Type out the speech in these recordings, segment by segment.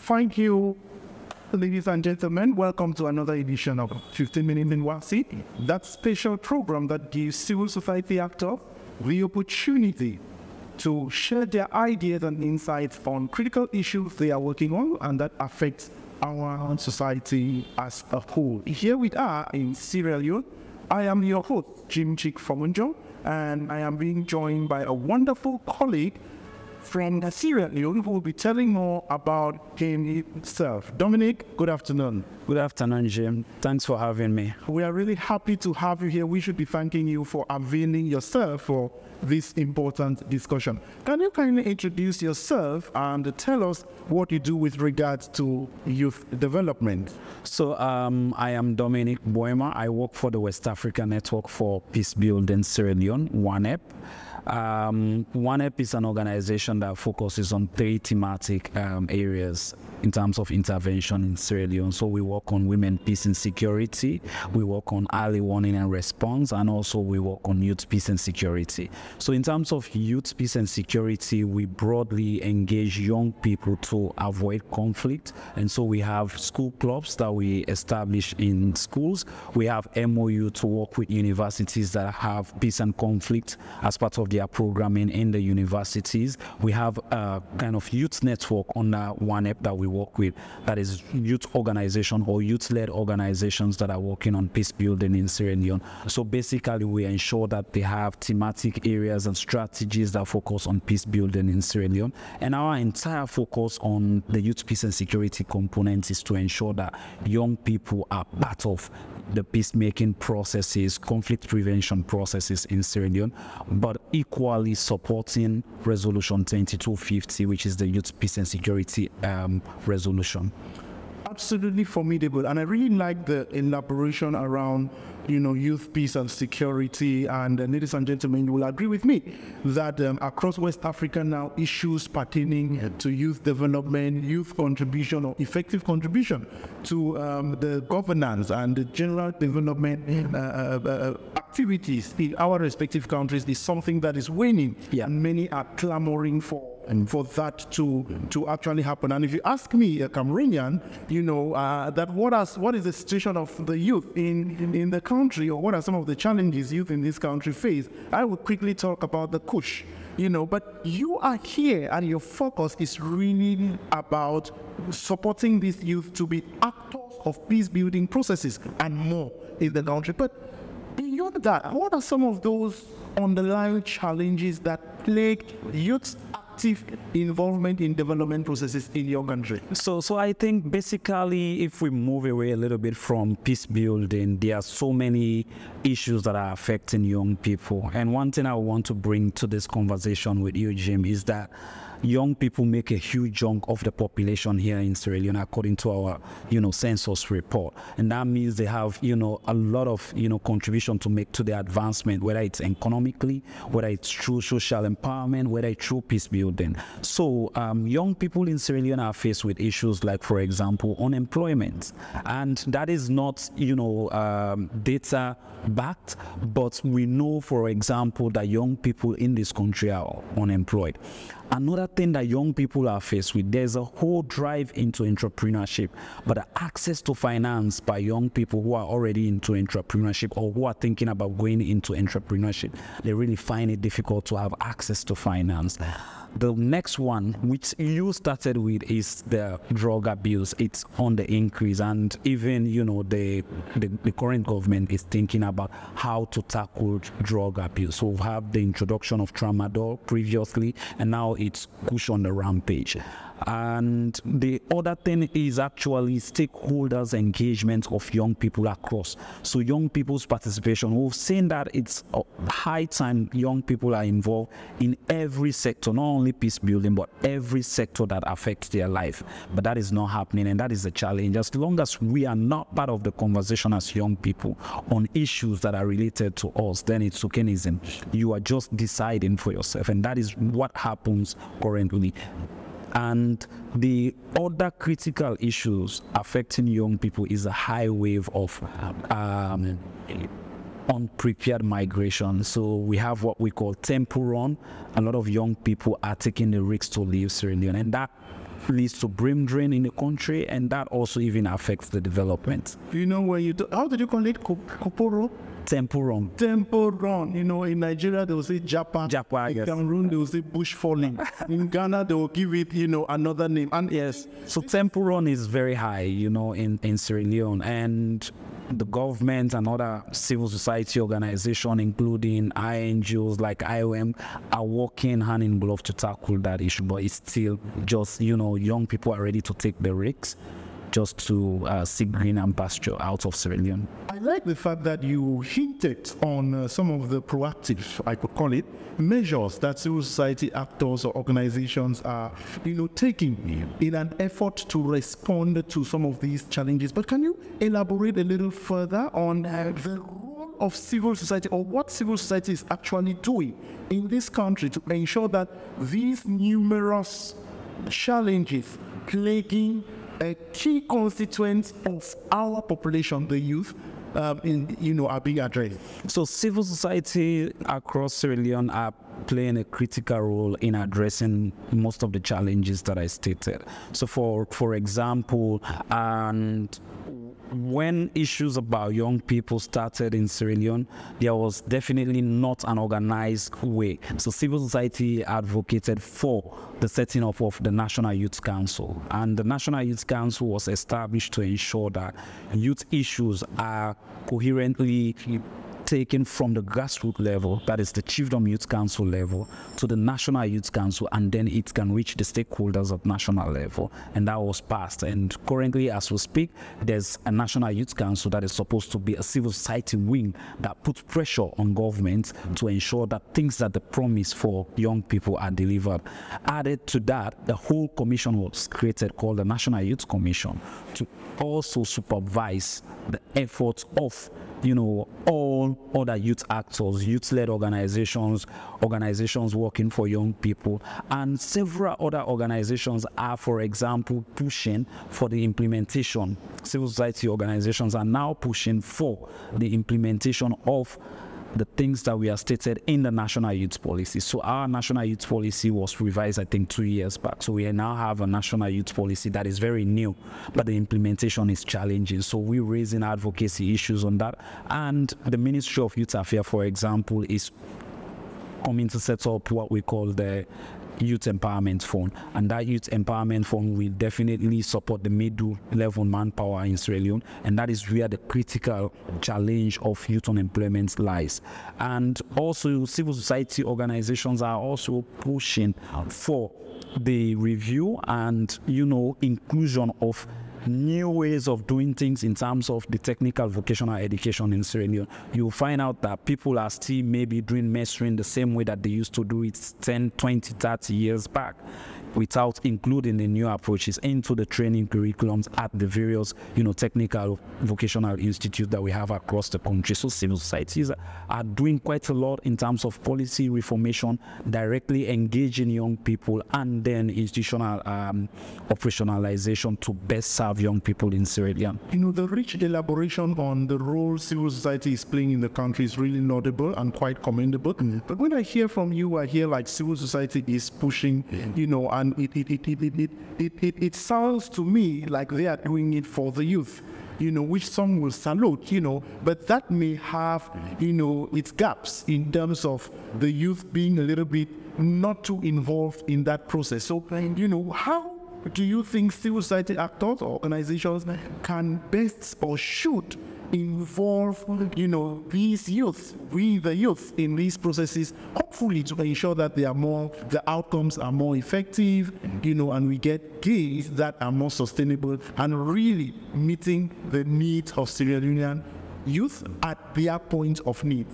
Thank you, ladies and gentlemen. Welcome to another edition of 15 Minutes in WACSI, that special program that gives civil society actors the opportunity to share their ideas and insights on critical issues they are working on and that affect our society as a whole. Here we are in Sierra Leone. I am your host, Jim Chick Fomunjo, and I am being joined by a wonderful colleague from Sierra Leone who will be telling more about him himself. Dominic, good afternoon. Good afternoon, Jim. Thanks for having me. We are really happy to have you here. We should be thanking you for availing yourself for this important discussion. Can you kindly introduce yourself and tell us what you do with regards to youth development? So I am Dominic Boima. I work for the West Africa Network for Peace Building Sierra Leone, WANEP. WANEP is an organization that focuses on 3 thematic areas in terms of intervention in Sierra Leone. So we work on women, peace and security, we work on early warning and response, and also we work on youth peace and security. So in terms of youth peace and security, we broadly engage young people to avoid conflict. And so we have school clubs that we establish in schools. We have MOU to work with universities that have peace and conflict as part of their programming in the universities. We have a kind of youth network under WANEP that we work with, that is youth organization or youth-led organizations that are working on peace building in Sierra Leone. So basically we ensure that they have thematic areas and strategies that focus on peace building in Sierra Leone. And our entire focus on the youth peace and security component is to ensure that young people are part of the peacemaking processes, conflict prevention processes in Sierra Leone, but equally supporting Resolution 2250, which is the Youth Peace and Security resolution. Absolutely formidable, and I really like the elaboration around, youth peace and security. And ladies and gentlemen, you will agree with me that across West Africa now, issues pertaining to youth development, youth contribution or effective contribution to the governance and the general development activities in our respective countries is something that is waning, and many are clamoring for that to actually happen. And if you ask me, a Cameroonian, that what is the situation of the youth in the country, or what are some of the challenges youth in this country face, I would quickly talk about the kush. But you are here and your focus is really about supporting these youth to be actors of peace building processes and more in the country. But beyond that, what are some of those underlying challenges that plague youth active involvement in development processes in your country? So I think basically, if we move away a little bit from peace building, there are so many issues that are affecting young people. And one thing I want to bring to this conversation with you, Jim, is that young people make a huge chunk of the population here in Sierra Leone, according to our, census report. And that means they have, a lot of, contribution to make to the advancement, whether it's economically, whether it's through social empowerment, whether it's through peace building. So young people in Sierra Leone are faced with issues like, for example, unemployment. And that is not, data backed, but we know, for example, that young people in this country are unemployed. Another thing that young people are faced with, there's a whole drive into entrepreneurship, but the access to finance by young people who are already into entrepreneurship or who are thinking about going into entrepreneurship, they really find it difficult to have access to finance. The next one, which you started with, is the drug abuse. It's on the increase, and even the current government is thinking about how to tackle drug abuse. So we have the introduction of tramadol previously, and now it's push on the rampage. And the other thing is actually stakeholders' engagement of young people across. So young people's participation, we've seen that it's high time young people are involved in every sector, not only peace building, but every sector that affects their life. But that is not happening, and that is a challenge. As long as we are not part of the conversation as young people on issues that are related to us, then it's tokenism. You are just deciding for yourself, and that is what happens currently. And the other critical issues affecting young people is a high wave of unprepared migration. So we have what we call temple run. A lot of young people are taking the risks to leave Sierra Leone, and that leads to brain drain in the country, and that also even affects the development. You know, when you how did you call it? Koporo? Temple run. Temple run. You know, in Nigeria they will say Japa. Japa, in yes. Cameroon they will say bush falling. In Ghana they will give it, you know, another name. And yes, so temple run is very high, you know, in Sierra Leone, and the government and other civil society organizations, including INGOs like IOM, are working hand in glove to tackle that issue. But it's still just, you know, young people are ready to take the risks just to seek green and pasture out of Sierra Leone. I like the fact that you hinted on some of the proactive, I could call it, measures that civil society actors or organizations are, you know, taking in an effort to respond to some of these challenges. But can you elaborate a little further on the role of civil society, or what civil society is actually doing in this country to ensure that these numerous challenges plaguing a key constituent of our population, the youth, are being addressed? So civil society across Sierra Leone are playing a critical role in addressing most of the challenges that I stated. So for example, and when issues about young people started in Sierra Leone, there was definitely not an organized way. So civil society advocated for the setting up of the National Youth Council. And the National Youth Council was established to ensure that youth issues are coherently taken from the grassroots level, that is the Chiefdom Youth Council level, to the National Youth Council, and then it can reach the stakeholders at national level. And that was passed. And currently, as we speak, there's a National Youth Council that is supposed to be a civil society wing that puts pressure on government to ensure that things that they promise for young people are delivered. Added to that, the whole commission was created called the National Youth Commission to also supervise the efforts of, you know, all other youth actors, youth-led organizations working for young people, and several other organizations are, for example, pushing for the implementation. Civil society organizations are now pushing for the implementation of the things that we have stated in the National Youth Policy. So our National Youth Policy was revised, I think, 2 years back. So we now have a National Youth Policy that is very new, but the implementation is challenging. So we're raising advocacy issues on that. And the Ministry of Youth Affairs, for example, is coming to set up what we call the Youth Empowerment Fund, and that Youth Empowerment Fund will definitely support the middle level manpower in Sierra Leone, and that is where the critical challenge of youth unemployment lies. And also civil society organizations are also pushing for the review and, you know, inclusion of new ways of doing things in terms of the technical vocational education in Sierra Leone. You'll find out that people are still maybe doing mentoring the same way that they used to do it 10, 20, 30 years back, without including the new approaches into the training curriculums at the various, you know, technical vocational institutes that we have across the country. So civil societies are doing quite a lot in terms of policy reformation, directly engaging young people, and then institutional operationalization to best serve young people in Sierra Leone. You know, the rich elaboration on the role civil society is playing in the country is really notable and quite commendable. But when I hear from you, I hear like civil society is pushing, you know, and it sounds to me like they are doing it for the youth, you know, which some will salute, you know, but that may have, you know, its gaps in terms of the youth being a little bit not too involved in that process. So, you know, how do you think civil society actors or organizations can best or should involve, you know, these youth, the youth in these processes, hopefully to ensure that the outcomes are more effective, you know, and we get gains that are more sustainable and really meeting the needs of Sierra Leonean youth at their point of need?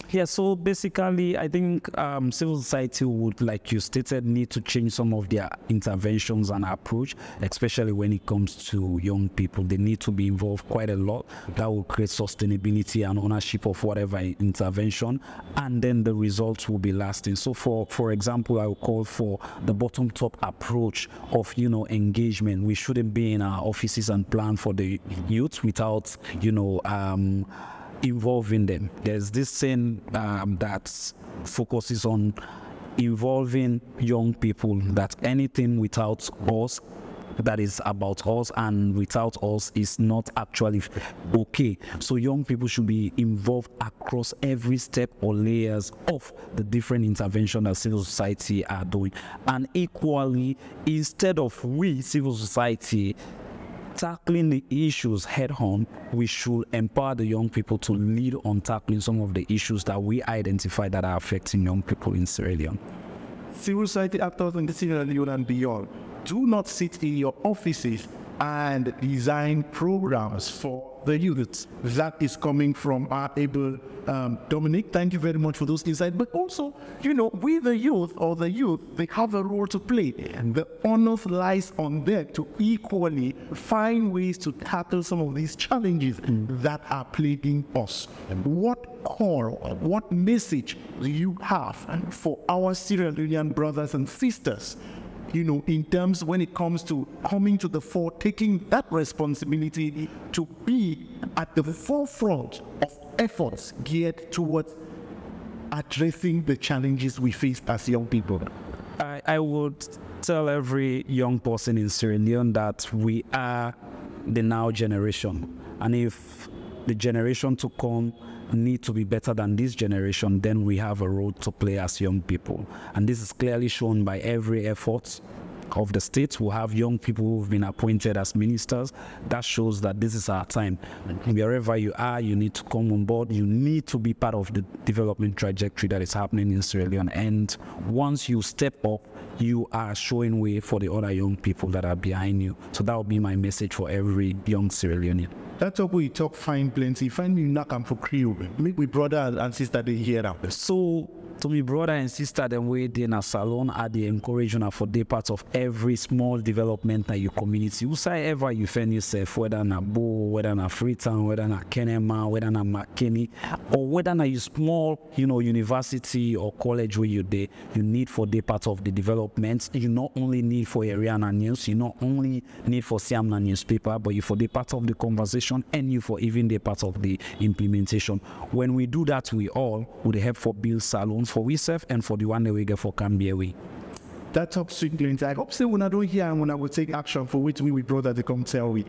Yeah, so basically, I think civil society would, like you stated, need to change some of their interventions and approach, especially when it comes to young people. They need to be involved quite a lot. That will create sustainability and ownership of whatever intervention, and then the results will be lasting. So for example, I would call for the bottom-top approach of, you know, engagement. We shouldn't be in our offices and plan for the youth without, you know, involving them. There's this saying that focuses on involving young people, that anything without us that is about us, and without us is not actually okay. So young people should be involved across every step or layers of the different intervention that civil society are doing. And equally, instead of we, civil society, tackling the issues head on, we should empower the young people to lead on tackling some of the issues that we identify that are affecting young people in Sierra Leone. Civil society actors in the Sierra Leone and beyond, do not sit in your offices and design programs for the youth. That is coming from our able Dominic. Thank you very much for those insights. But also, you know, we the youth, they have a role to play. And the onus lies on them to equally find ways to tackle some of these challenges that are plaguing us. What call, what message do you have for our Sierra Leonean brothers and sisters, you know, in terms when it comes to coming to the fore, taking that responsibility to be at the forefront of efforts geared towards addressing the challenges we face as young people? I would tell every young person in Sierra Leone that we are the now generation. And if the generation to come need to be better than this generation, then we have a role to play as young people. And this is clearly shown by every effort of the state. We have young people who've been appointed as ministers. That shows that this is our time. Wherever you are, you need to come on board. You need to be part of the development trajectory that is happening in Sierra Leone. And once you step up, you are showing way for the other young people that are behind you. So that would be my message for every young Sierra Leonean. That's what we talk fine plenty. Find me knock and for crew. Make we brother and sister they hear that. So to me brother and sister them way in a salon are the encouragement for the part of every small development in your community. Whosoever you find yourself, whether na Bo, whether na Freetown, whether na Kenema, whether na McKinney, or whether na you small, you know, university or college where you there, you need for the part of the development. You not only need for Ariana News, you not only need for Siamna newspaper, but you for the part of the conversation and you for even the part of the implementation. When we do that, we all would help for build salons for ourselves and for the one that we get for Cambia way. That's up sweet. I hope so when I don't hear and when I will take action for which we brother to come tell we.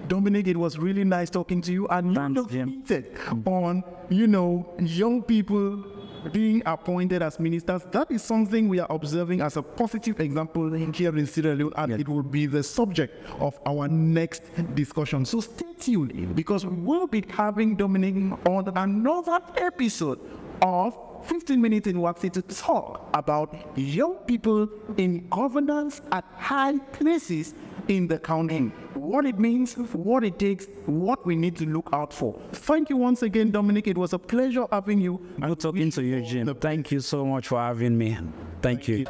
Dominic, it was really nice talking to you, and you on, you know, young people being appointed as ministers. That is something we are observing as a positive example here in Sierra Leone, and it will be the subject of our next discussion. So stay tuned, because we will be having Dominic on another episode of 15 minutes in WACSI to talk about young people in governance at high places in the county. What it means, what it takes, what we need to look out for. Thank you once again, Dominic. It was a pleasure having you. I'm talking to you, Jim. Thank you so much for having me. Thank you.